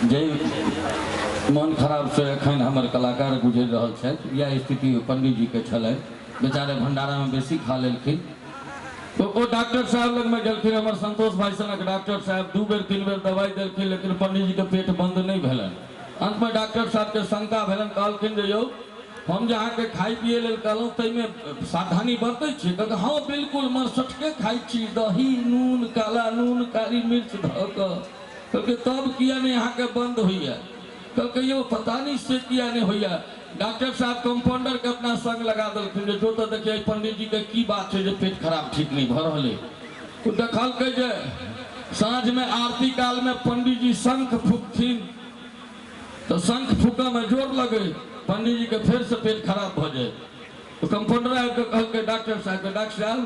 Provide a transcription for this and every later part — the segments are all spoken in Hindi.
जे मन खराब से एखन हमर कलाकार गुजर रहल छथि यह स्थिति पंडित जी के छलै बेचारे भंडारा में बेसी खा लेलखिन तो वो डॉक्टर साहब लग में गेलखिन हमर संतोष भाई सनक डॉक्टर साहब 2 बेर 3 बेर दवाई देलखिन लेकिन पंडित जी के पेट बंद नहीं भेलन। अंत में डॉक्टर साहब के शंका भेलन कहलखिन जे यौ हम जहाँ के खाई पिए लेल कहलहुँ ताहिमे सावधानी बरतै छी कहलकै हाँ बिल्कुल मरसटके खाई छी दही नून काला नून कारी मिर्च धऽ कऽ कहलकै तब किया नहीं यहाँ के बंद होइया कहलकै यौ पता नहीं से किया नहीं होइया। डॉक्टर साहब कंपाउंडर के अपना संग लगा दिलखिन जो तो देखिए पंडित जी के की बात है जो पेट खराब ठीक नहीं भ रहा है। देखल जे साँझ में आरती काल में पंडित जी शंख फूकथिन तो शंख फूका में जोर लगे पंडित जी के फिर से पेट खराब हो जाए। तो कंपाउंडर आबि कऽ कहलकै डॉक्टर साहब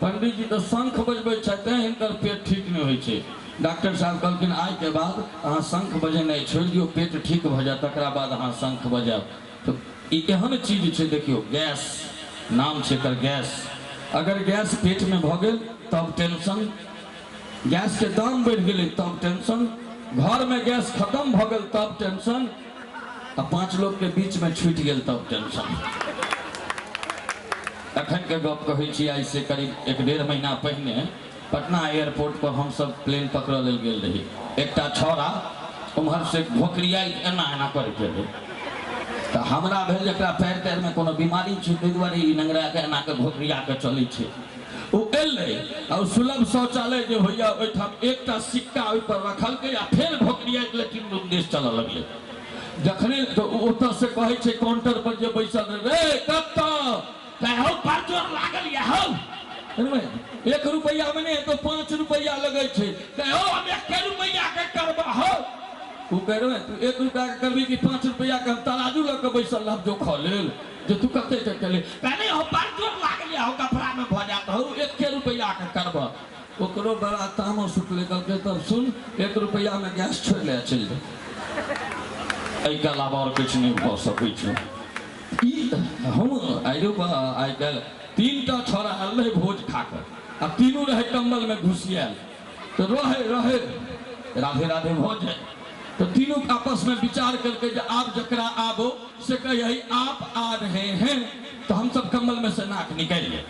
पंडित जी तो शंख बजबै छथि हिनकर पेट ठीक नहीं होइ छै। डॉक्टर साहब कहलखिन आइ के बाद अहाँ शंख बजेनाइ छोड़ि दियौ पेट ठीक भ जायत तकरा बाद अहाँ शंख बजायब। तो एहन चीज है देखियो गैस नाम है एकर गैस अगर गैस पेट में भ गेल तब टेंशन गैस के दाम बढ़ गए तब टेंशन घर में गैस खत्म भ गेल तब टेंशन आ 5 लोग के बीच में छूट गेल तब टेंशन। अखन के गप कहै छी आई से करीब 1-1.5 महीना पहले पटना एयरपोर्ट पर हम सब प्लेन पकड़ लेल गेल रही। एकटा छौड़ा उम्हर से घोकरिया एना एना करके रहे तो हमरा भेल जकरा पैर तैर में कोनो बीमारी छै ताहि दुआरे ई नंगरा के एना के घोकरिया के चलै छै। ओ एलै और सुलभ शौचालय जे होइया ओहिठाम एकटा सिक्का ओहि पर रखलकै आ फेर घोकरिया के लेकिन उद्देश्य चलऽ लगलै। जखने तो ओतऽ से कहै छै काउंटर पर जे बैसल रे कत्ता कहौ पर जोर लागल या हौ 1 रुपया में नहीं तो 5 रुपया लगे छै कहौ हम 1 रुपया के करबा हो तू कह रहे तू 1 रुपया के करबी कि 5 रुपया के तराजू लग के बैसल रह जो खा लेल जे तू कते चले पहले हो पर जोर लागल या हो कपड़ा में भ जात हो 1 रुपया के करबा ओकरो बड़ा तामस उठले कहलकै तब सुन 1 रुपया में गैस छोड़ ले चल जा एहि के अलावा और कुछ नहीं भ सकै छै। हम आई कल 3टा छोरा अल्लाह भोज खाकर अब तीनों रहे कंबल में घुसियाल तो रहे राधे राधे भोज है तो तीनों आपस में विचार करके जो आप जकरा आबो से कही आप आ रहे हैं तो हम सब कंबल में से नाक निकालिए।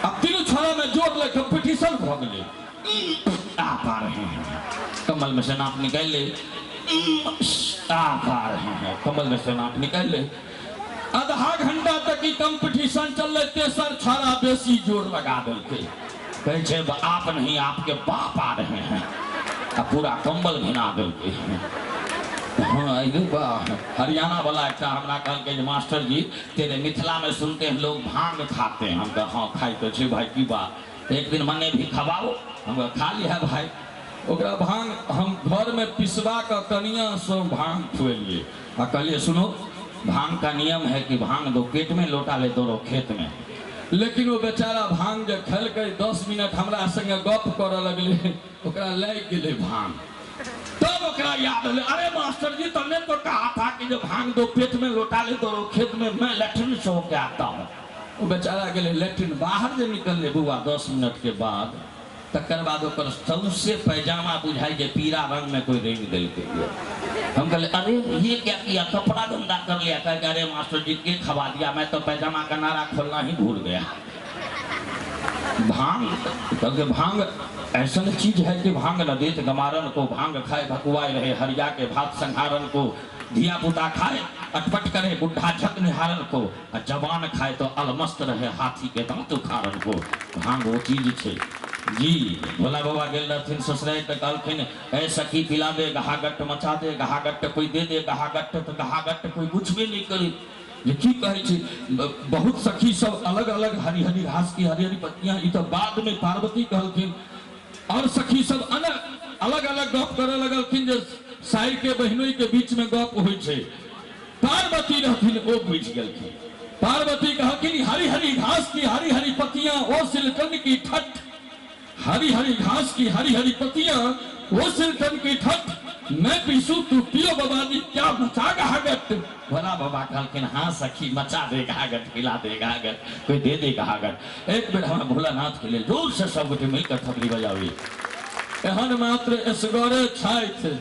अब तीनों छोरा में जोर ले कंपटीशन हो गए आप आ रहे हैं कंबल में से नाक निकाल ले आप आ रहे हैं कंबल में से नाक निकाल ले। आधा घंटा तक ही कंपटीशन चल रहे तेसर छोरा बेसी जोर लगा देते कहे आप नहीं आपके बाप आ रहे हैं अब पूरा कंबल घिना देते हैं। हाँ हरियाणा वाला एक हमरा कहल मास्टर जी तेरे मिथिला में सुनते हैं लोग भांग खाते हैं। हम कहा हाँ खाई तो भाई की बात एक दिन मने भी खवाओ हम खा लिया भाई ओकरा भांग हम घर में पिसवा कर कनिया से भांग खुएलिए आ कहलिए सुनो भांग का नियम है कि भांग दो पेट में लोटा ले दो खेत में लेकिन वो बेचारा भांग जो खेल के 10 मिनट हमरा संगे गप कर लगले ओकरा लग गेले भांग तब ओकरा याद होले अरे मास्टर जी तुमने तो कहा था कि जो भांग दो पेट में लोटा ले दो खेत में मैं लैट्रिन से होके आता हूँ। वो बेचारा गेले लैट्रिन बाहर जो निकलले बुआ 10 मिनट के बाद तकर बाद ओकर सबसे पैजामा बुझाई जे पीला रंग में कोई रेंग देलकै। हम कहले अरे ये क्या किया कपड़ा गंदा कर लिया कह अरे मास्टर जी के खवा दिया मैं तो पैजामा का नारा खोलना ही भूल गया। भांग क्योंकि भांग ऐसा चीज है कि भांग न देत गमारन को भांग खाए भकुआए रहे हरिया के भात संहारन को धिया पुता खाए अटपट करे बुढ़ा झक निहारन को जवान खाए तो अलमस्त रहे हाथी के दांत उखाड़न को। भांग वो चीज है जी। भोला बाबा गेल रहथिन ससुराल तो कहलखिन ऐ सखी पिला दे गहागट्ट मचा दे गहागट्ट कोई दे दे गहागट्ट तो गहागट्ट कोई बुझबे नहीं करी ये की कहे छी। बहुत सखी सब अलग अलग हरी हरी घास की हरी हरी पत्तियां ई तो बाद में पार्वती कहलखिन और सखी सब अलग अलग गप करे लगलखिन जे साई के बहनोई के बीच में गप होइ छै। पार्वती रहथिन ओ बुझ गेलखिन पार्वती कहलखिन हरी हरी घास की हरी हरी पत्तियां ओ सिलकन की ठट हरी हरी घास की हरी हरी पत्तियां वो सिलकन की ठट मैं पीसू तू पियो बाबा जी क्या मचा गहागट। भोला बाबा कहलखिन हाँ सखी मचा दे गहागट पिला दे गहागट कोई दे दे गहागट। एक बेर हमरा भोलानाथ के लिए जोर से सब गोटे मिलकर थपड़ी बजावी एहन मात्र एसगरे छथि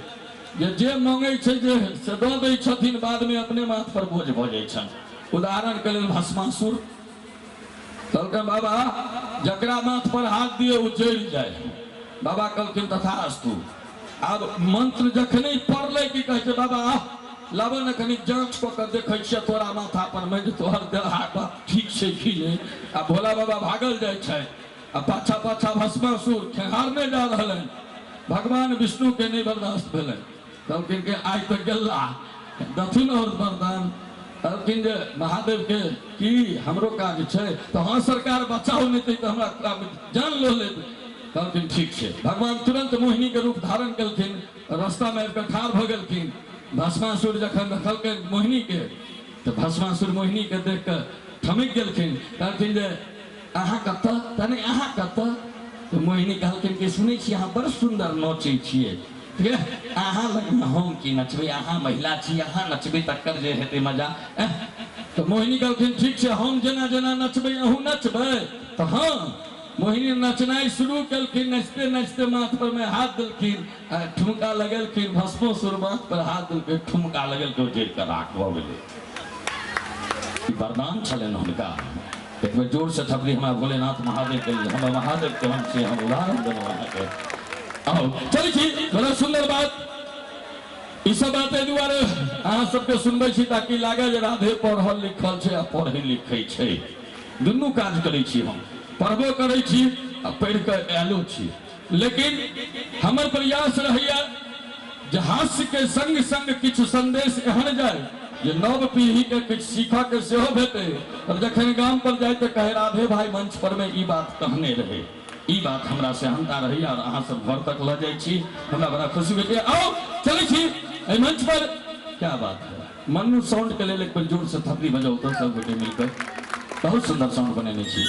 जे मांगे छे जे से दऽ दै छथिन, बाद में अपने माथ पर बोझ भऽ जाइ छनि। उदाहरण के लेल भस्मासुर कहलखिन बाबा जकरा माथ पर हाथ दिए वो जरि जाए। बाबा कहलखिन तथास्तु। आब मंत्र जखने पढ़ले की कहै छै बाबा लाबो ने कनी जांच कऽ के देखै छियै तोरा माथा पर में तोहर देह ठीक छै कि नहीं। आ भोला बाबा भागल जाइ छै आ पाछा पाछा भस्मासुर खेहारने जा रहलन। भगवान विष्णु के नहीं बर्दाश्त भेलन, कहलखिन कि आइ तो गेला दथिन और वरदान। कहलखिन जे महादेव के की हमरो काज छै, तो हाँ सरकार बचाओ नहीं तो हमरा जान लो ले। कहलखिन ठीक छै। भगवान तुरंत मोहिनी के रूप धारण केलखिन, रास्ता में ठाढ़ भ गेलखिन। भस्मासुर जखन देखलखिन मोहिनी के तो भस्मासुर मोहिनी के देख के थमक गेलखिन। कहलखिन जे अहाँ कतऽ तने अहाँ कतऽ। तो मोहिनी कहलखिन कि सुनै छी अहाँ बड़ सुंदर नचै छियै, अहाँ लगमे हम की नचबै, अहाँ महिला छी अहाँ नचबै तकर जे हेतै मजा। तो मोहिनी कहलखिन ठीक छै हम जेना जेना नचबै अहूँ नचबै। तो हाँ मोहिनी नचनाई शुरू कलखिन, नचते नचते माथ पर में हाथ देलखिन, ठुमका लगेलखिन। भस्मासुर माथ पर हाथ देलखिन, ठुमका लगेलखिन, जरि के राख भऽ गेलै। वरदान छलनि हुनका। एक बेर जोर से थपड़ी हमरा भोलेनाथ महादेव के हम महादेव के हम से हम उदाहरण देलहुँ अहाँके। आओ चलै छी बड़ा सुंदर बात। ई सब बात एहि दुआरे अहाँ सबके सुनबै छी ताकि लागे जे राधे पढ़ल लिखल छै आ पढ़ै लिखै छै। दुनू काज करै छी, हम पढ़बो करै छी आ पढ़ि कऽ आयलो छी। लेकिन हमर प्रयास रहैया जे हास्य के संग संग किछु संदेश एहन जाय जे नव पीढ़ी के किछु सीखऽ के सेहो भेटै। और जखन गाम पर जाए तो कहे राधे भाई मंच पर में ई बात कहने रहे। ई बात हमरा से हंता रही और अहाँ सब घर तक ल जाय छी, हमरा बड़ा खुशी भेटैया। आओ चलै छी एहि मंच पर। क्या बात है मन्नू साउंड के लेल एक बार जोर से थपड़ी बजाओ तो सब गोटे मिलकर। बहुत सुंदर साउंड बनेने छी।